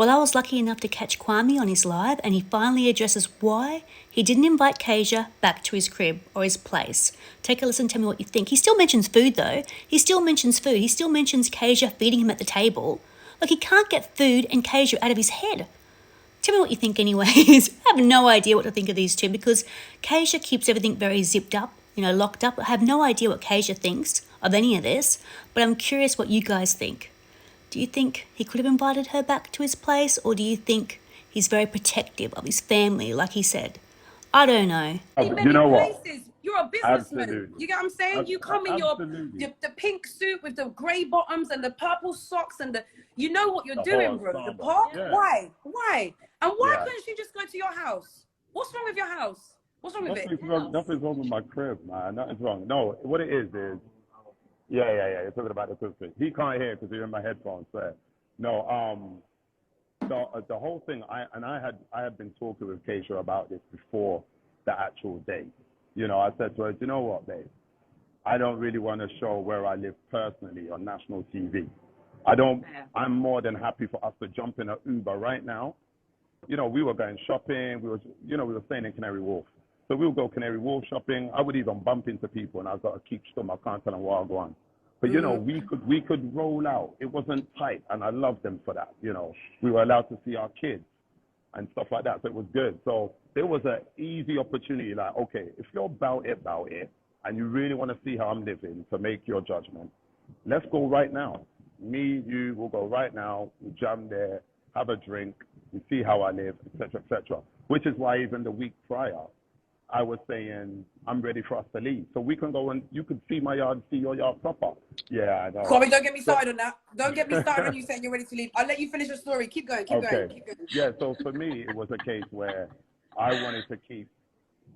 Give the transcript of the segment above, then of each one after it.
Well, I was lucky enough to catch Kwame on his live, and he finally addresses why he didn't invite Kasia back to his crib or his place. Take a listen, tell me what you think. He still mentions food, though. He still mentions food. He still mentions Kasia feeding him at the table. Like, he can't get food and Kasia out of his head. Tell me what you think anyways. I have no idea what to think of these two because Kasia keeps everything very zipped up, locked up. I have no idea what Kasia thinks of any of this, but I'm curious what you guys think. Do you think he could have invited her back to his place, or do you think he's very protective of his family, like he said? I don't know. You know what? You're a businessman. Absolutely. You get what I'm saying? You come in the pink suit with the grey bottoms and the purple socks and you know what you're doing, bro. The pot? Yeah. Why? And why couldn't you just go to your house? What's wrong with your house? What's wrong with it? Nothing's wrong with my crib, man. Nothing's wrong. No, what it is. Yeah. You're talking about the cooking. He can't hear because you're in my headphones. So. No, the whole thing. I had been talking with Kasia about this before the actual date. I said to her, you know what, babe? I don't really want to show where I live personally on national TV. I'm more than happy for us to jump in an Uber right now. We were going shopping. We were staying in Canary Wharf. So we would go Canary Wharf shopping. I would even bump into people and I've got to keep stum. I can't tell them where I go on. But, we could roll out. It wasn't tight. And I loved them for that. We were allowed to see our kids and stuff like that. So it was good. So there was an easy opportunity. Like, okay, if you're about it, and you really want to see how I'm living to make your judgment, let's go right now. Me, you, we'll go right now. We jam there, have a drink, we see how I live, etc., etc. Which is why even the week prior, I was saying, I'm ready for us to leave. So we can go and you could see my yard, see your yard proper. Yeah, I know. Kwame, don't get me started on that. Don't get me started on you saying you're ready to leave. I'll let you finish your story. Keep going. Yeah, so for me, it was a case where I wanted to keep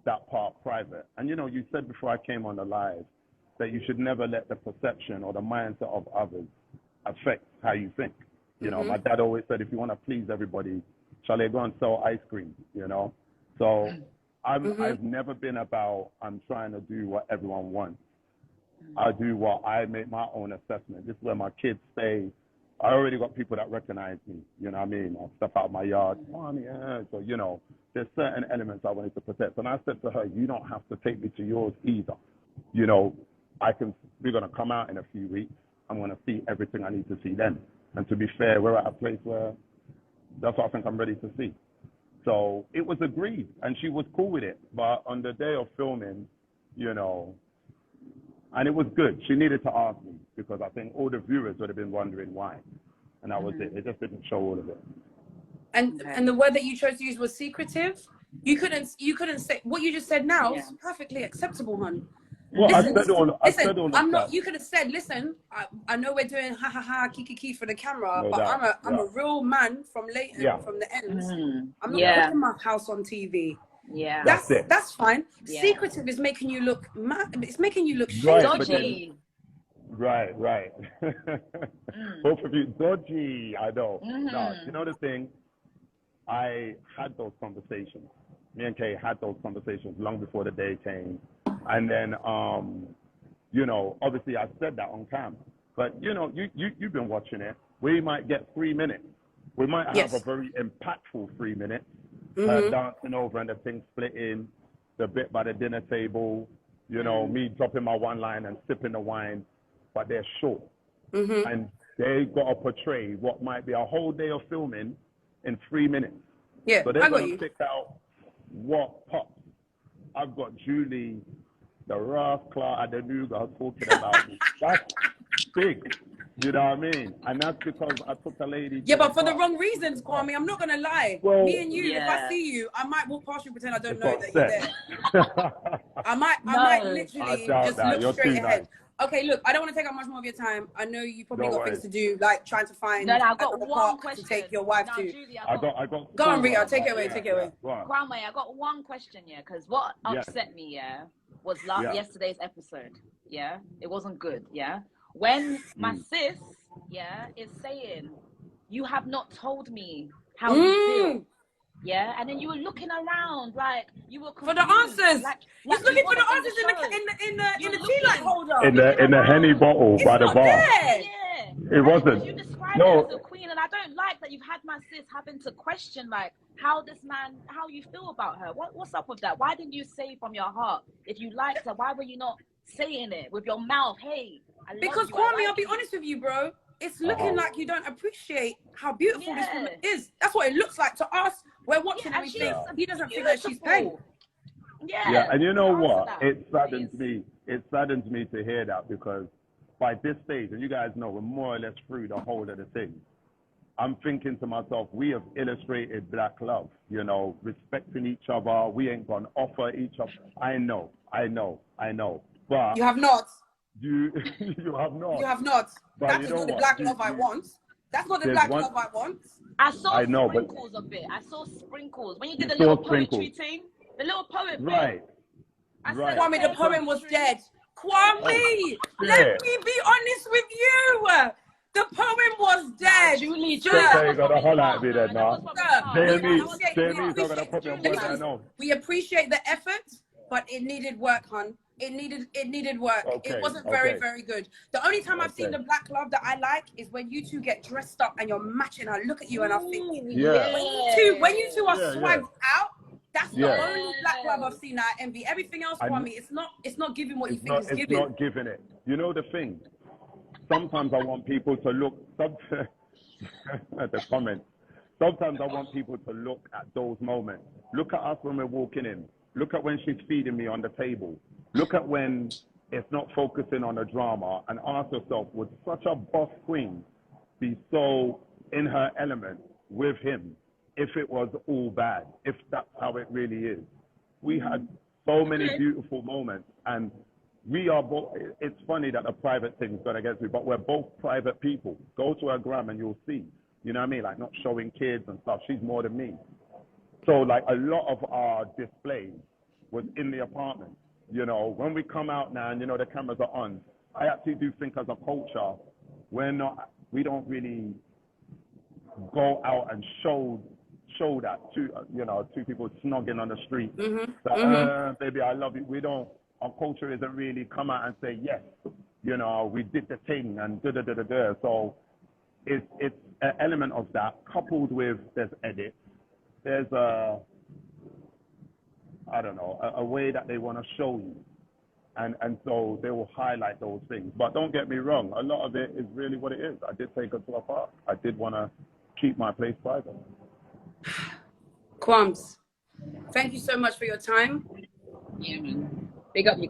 that part private. And you said before I came on the live that you should never let the perception or the mindset of others affect how you think. My dad always said, if you want to please everybody, shall they go and sell ice cream, So I've never been about, I'm trying to do what everyone wants. I do what I make my own assessment. This is where my kids stay. I already got people that recognize me, you know what I mean? I step out my yard, so, there's certain elements I wanted to protect. And I said to her, you don't have to take me to yours either. We're going to come out in a few weeks. I'm going to see everything I need to see then. And to be fair, we're at a place where that's what I think I'm ready to see. So it was agreed, and she was cool with it. But on the day of filming, and it was good. She needed to ask me because I think all the viewers would have been wondering why. And that was it. It just didn't show all of it. And the word that you chose to use was secretive. You couldn't say what you just said now. Is perfectly acceptable, hon. Well, I said all I'm not. You could have said, "Listen, I know we're doing ha ha ha kiki for the camera, but I'm a real man from Leighton, from the ends. I'm not putting my house on TV. Yeah, that's fine. Yeah. Secretive is making you look mad. It's making you look dodgy. Right. Both of you dodgy. I know. No, you know the thing. I had those conversations. Me and Kay had those conversations long before the day came. And then, obviously I said that on camera. But, you've been watching it. We might get 3 minutes. We might have a very impactful 3 minutes. Dancing over and the thing splitting, the bit by the dinner table, me dropping my one line and sipping the wine. But they're short. And they got to portray what might be a whole day of filming in 3 minutes. Yeah, so they're going to pick out what pops. I've got Julie, the Ross Clark, and the new girl talking about me. That's big. You know what I mean? And that's because I took a lady. Yeah, but for the wrong reasons, Kwame. I'm not going to lie. Well, me and you, if I see you, I might walk past you and pretend I don't know that you're there. I might literally just look straight ahead. Nice. Okay, look, I don't want to take up much more of your time. I know you probably got things to do, like trying to find I've got one question to take your wife to. Julie, I got go on, Rita, take it away. Kwame, I got one question, because what upset me, was yesterday's episode, it wasn't good, when my sis, is saying, you have not told me how you feel. Yeah, and then you were looking around like you were confused. For the answers. He's looking for the answers in the tea light holder. In the Henny bottle by the bar. Yeah. It wasn't. You described No. it as a queen, and I don't like that you've had my sis having to question like how you feel about her. What's up with that? Why didn't you say from your heart if you liked her? Why were you not saying it with your mouth? Hey, I love because you, Kwame, like I'll be honest with you, bro. It's looking like you don't appreciate how beautiful this woman is. That's what it looks like to us. We're watching and we think he doesn't think that she's paid. Yeah, and you know what? It saddens me. It saddens me to hear that, because by this stage, and you guys know we're more or less through the whole of the thing, I'm thinking to myself, we have illustrated black love, you know, respecting each other. We ain't gonna offer each other. I know. But you have not. You have not. You have not. But that is not the black love I want. That's not the black love I want. I saw sprinkles of it. I saw sprinkles. When you did the little poetry thing, the little poet thing. Right. Said, Kwame, the poem was dead. Kwame, let me be honest with you. The poem was dead. Julie, you're gonna holler at me then, now. We appreciate the effort, but it needed work, hon. It needed work. It wasn't very, very good. The only time I've seen the black love that I like is when you two get dressed up and you're matching. I look at you and I think, when you two are swagged out, that's the only black love I've seen that I envy. Everything else, Kwame, it's not giving what you think it's giving. It's not giving it. You know the thing? Sometimes I want people to look at the comments. Sometimes I want people to look at those moments. Look at us when we're walking in. Look at when she's feeding me on the table. Look at when it's not focusing on the drama, and ask yourself, would such a boss queen be so in her element with him if it was all bad, if that's how it really is? We had so many beautiful moments, and we are both, it's funny that the private thing's gone against me, but we're both private people. Go to her gram and you'll see, you know what I mean? Like, not showing kids and stuff. She's more than me. So like a lot of our displays was in the apartment. You know, when we come out now and, you know, the cameras are on, I actually do think as a culture, we don't really go out and show that to, you know, two people snogging on the street. Baby, I love you. We don't, our culture isn't really come out and say, yes, you know, we did the thing and da-da-da-da-da. So it's an element of that, coupled with there's edits. There's a way that they want to show you. And so they will highlight those things. But don't get me wrong, a lot of it is really what it is. I did take her to a park. I did want to keep my place private. Kwams, thank you so much for your time. Yeah, man. Big up you.